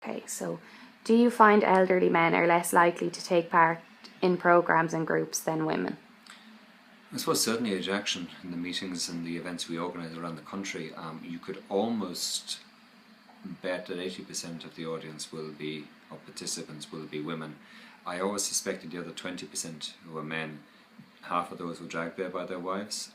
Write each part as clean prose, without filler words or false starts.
Okay, so do you find elderly men are less likely to take part in programmes and groups than women? I suppose certainly Age Action in the meetings and the events we organise around the country, you could almost bet that 80% of the audience will be, or participants will be women. I always suspected the other 20% who are men, half of those were dragged there by their wives.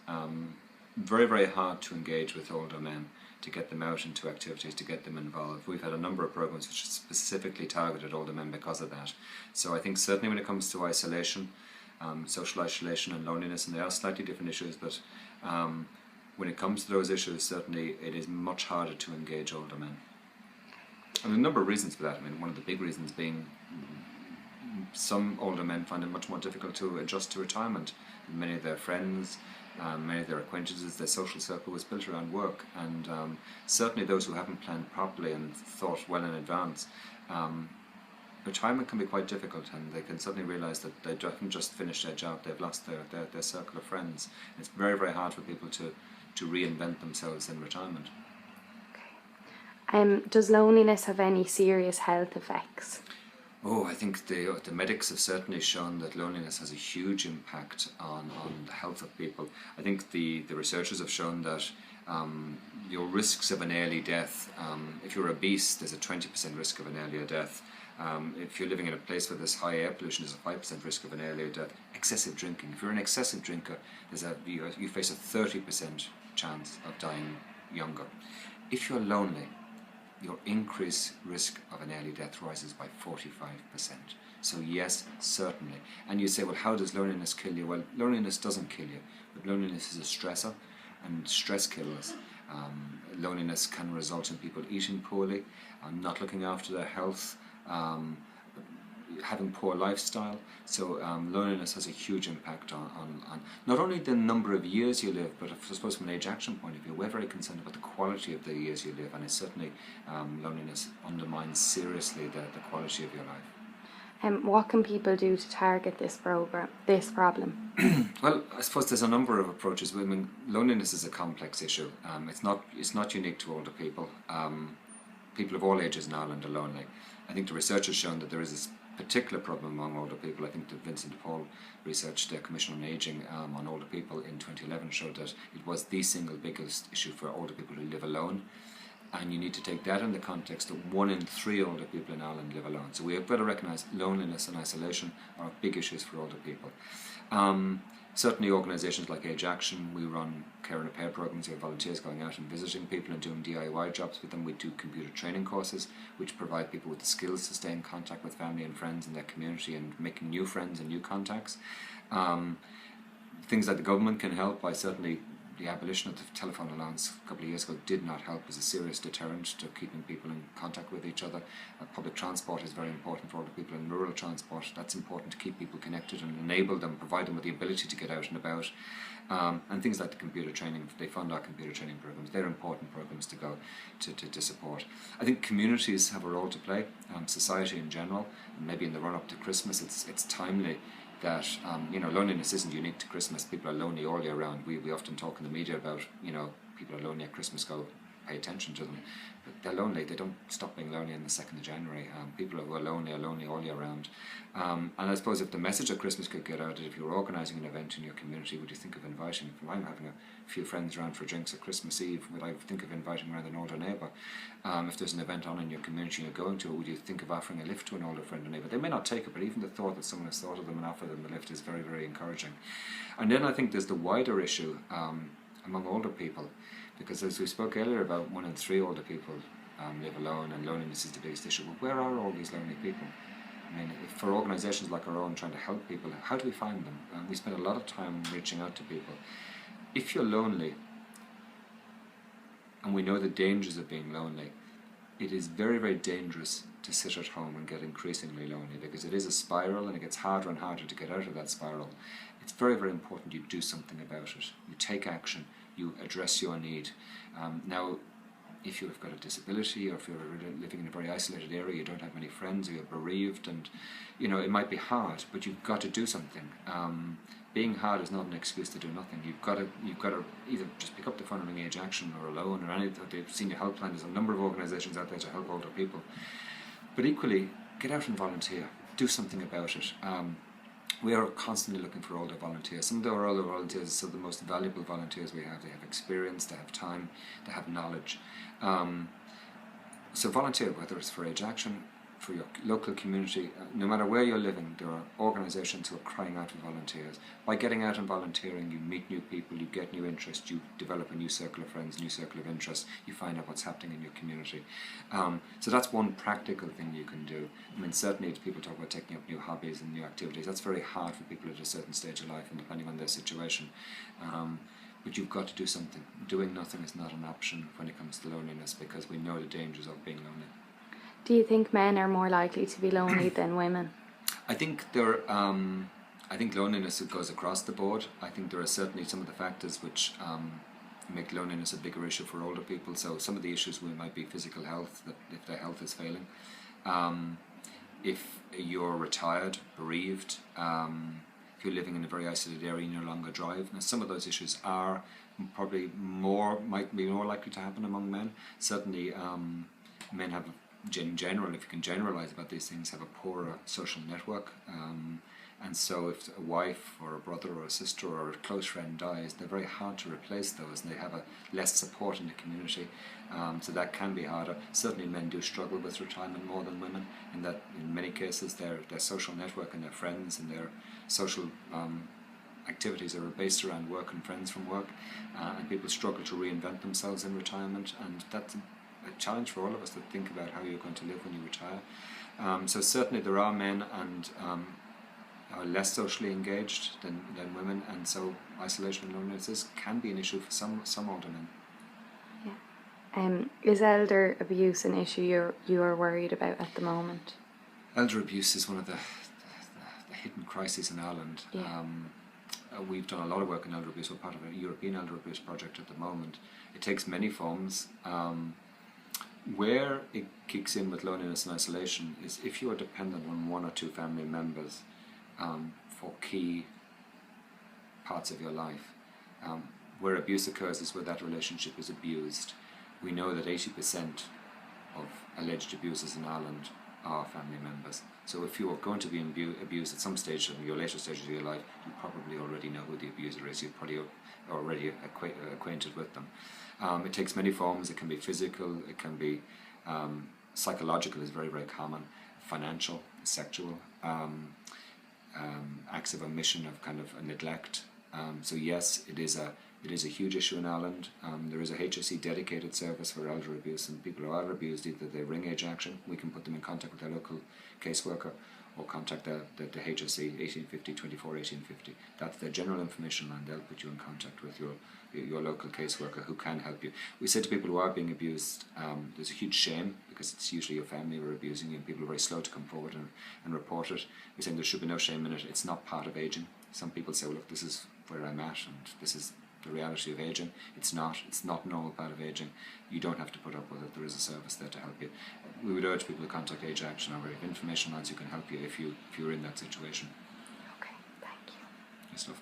Very, very hard to engage with older men, to get them out into activities, to get them involved. We've had a number of programs which specifically targeted older men because of that. So I think certainly when it comes to isolation, social isolation and loneliness, and they are slightly different issues, but when it comes to those issues, certainly it is much harder to engage older men. And a number of reasons for that. I mean, one of the big reasons being some older men find it much more difficult to adjust to retirement. Many of their friends, many of their acquaintances, their social circle was built around work, and certainly those who haven't planned properly and thought well in advance, retirement can be quite difficult, and they can suddenly realise that they haven't just finished their job, they've lost their circle of friends. It's very, very hard for people to reinvent themselves in retirement. Okay. Does loneliness have any serious health effects? Oh, I think the medics have certainly shown that loneliness has a huge impact on the health of people. I think the researchers have shown that your risks of an early death, if you're obese, there's a 20% risk of an earlier death. If you're living in a place where there's high air pollution, there's a 5% risk of an earlier death. Excessive drinking. If you're an excessive drinker, you face a 30% chance of dying younger. If you're lonely, your increased risk of an early death rises by 45%. So yes, certainly. And you say, well, how does loneliness kill you? Well, loneliness doesn't kill you, but loneliness is a stressor, and stress kills. Loneliness can result in people eating poorly, not looking after their health, having poor lifestyle. So loneliness has a huge impact on not only the number of years you live, but I suppose from an Age Action point of view, we're very concerned about the quality of the years you live, and it's certainly loneliness undermines seriously the quality of your life. What can people do to target this problem? Well, I suppose there's a number of approaches. I mean, loneliness is a complex issue. It's not unique to older people. People of all ages in Ireland are lonely. I think the research has shown that there is this particular problem among older people. I think the Vincent de Paul research, the Commission on Ageing on older people in 2011 showed that it was the single biggest issue for older people who live alone. And you need to take that in the context that 1 in 3 older people in Ireland live alone. So we have got to recognise loneliness and isolation are big issues for older people. Certainly organisations like Age Action, we run care and repair programs. We have volunteers going out and visiting people and doing DIY jobs with them. We do computer training courses which provide people with the skills to stay in contact with family and friends in their community and making new friends and new contacts. Things like the government can help by certainly the abolition of the telephone allowance a couple of years ago did not help as a serious deterrent to keeping people in contact with each other. Public transport is very important for older people, and rural transport, that's important to keep people connected and enable them, provide them with the ability to get out and about. And things like the computer training, they fund our computer training programs. They're important programs to go to support. I think communities have a role to play, society in general, and maybe in the run-up to Christmas, it's timely that loneliness isn't unique to Christmas. People are lonely all year round. We often talk in the media about people are lonely at Christmas, go pay attention to them, but they're lonely. They don't stop being lonely on the 2nd of January. People who are lonely all year round. And I suppose if the message of Christmas could get out, if you're organising an event in your community, would you think of inviting, if I'm having a few friends around for drinks at Christmas Eve, would I think of inviting around an older neighbour? If there's an event on in your community you're going to, would you think of offering a lift to an older friend or neighbour? They may not take it, but even the thought that someone has thought of them and offered them the lift is very, very encouraging. And then I think there's the wider issue among older people, because as we spoke earlier about 1 in 3 older people live alone, and loneliness is the biggest issue. But where are all these lonely people? I mean, for organisations like our own trying to help people, how do we find them? We spend a lot of time reaching out to people. If you're lonely, and we know the dangers of being lonely, it is very, very dangerous to sit at home and get increasingly lonely, because it is a spiral and it gets harder and harder to get out of that spiral. It's very, very important you do something about it. You take action, you address your need. Now, if you've got a disability, or if you're living in a very isolated area, you don't have many friends, or you're bereaved, and it might be hard, but you've got to do something. Being hard is not an excuse to do nothing. You've got to either just pick up the phone and ring Age Action or Alone or any of the senior helpline. There's a number of organisations out there to help older people. But equally, get out and volunteer. Do something about it. We are constantly looking for older volunteers. Some of our older volunteers are some of the most valuable volunteers we have. They have experience, they have time, they have knowledge. So volunteer, whether it's for Age Action, for your local community, no matter where you're living, there are organisations who are crying out for volunteers. By getting out and volunteering, you meet new people, you get new interests, you develop a new circle of friends, new circle of interests, you find out what's happening in your community. So that's one practical thing you can do. I mean, certainly if people talk about taking up new hobbies and new activities, that's very hard for people at a certain stage of life and depending on their situation. But you've got to do something. Doing nothing is not an option when it comes to loneliness, because we know the dangers of being lonely. Do you think men are more likely to be lonely than women? I think I think loneliness goes across the board. I think there are certainly some of the factors which make loneliness a bigger issue for older people. So some of the issues might be physical health, that if their health is failing. If you're retired, bereaved, if you're living in a very isolated area, you no longer drive. Now, some of those issues are probably might be more likely to happen among men. Certainly, men have, in general, if you can generalize about these things, have a poorer social network. And so if a wife or a brother or a sister or a close friend dies, they're very hard to replace those, and they have less support in the community. So that can be harder. Certainly men do struggle with retirement more than women, in that in many cases their social network and their friends and their social activities are based around work and friends from work, and people struggle to reinvent themselves in retirement, and that's a challenge for all of us to think about how you're going to live when you retire. So certainly there are men and are less socially engaged than women, and so isolation and loneliness can be an issue for some older men. Yeah. Is elder abuse an issue you are worried about at the moment? Elder abuse is one of the hidden crises in Ireland. Yeah. We've done a lot of work in elder abuse. We're part of a European elder abuse project at the moment. It takes many forms. Where it kicks in with loneliness and isolation is if you are dependent on one or two family members for key parts of your life. Where abuse occurs is where that relationship is abused. We know that 80% of alleged abusers in Ireland are family members. So if you are going to be abused at some stage in your later stages of your life, you probably already know who the abuser is. You're probably already acquainted with them. It takes many forms. It can be physical, it can be psychological, is very, very common, financial, sexual, acts of omission, of kind of a neglect. So yes, it is a huge issue in Ireland. There is a HSE dedicated service for elder abuse, and people who are abused, either they ring Age Action, we can put them in contact with their local caseworker, or contact the HSE 1850 24 1850. That's their general information line. They'll put you in contact with your local caseworker who can help you. We say to people who are being abused, there's a huge shame, because it's usually your family who are abusing you, and people are very slow to come forward and report it. We're saying there should be no shame in it. It's not part of ageing. Some people say, well, look, this is where I'm at, and this is the reality of ageing. It's not a normal part of ageing. You don't have to put up with it. There is a service there to help you. We would urge people to contact Age Action, or we have information lines who can help you if you're in that situation. Okay, thank you. Good stuff.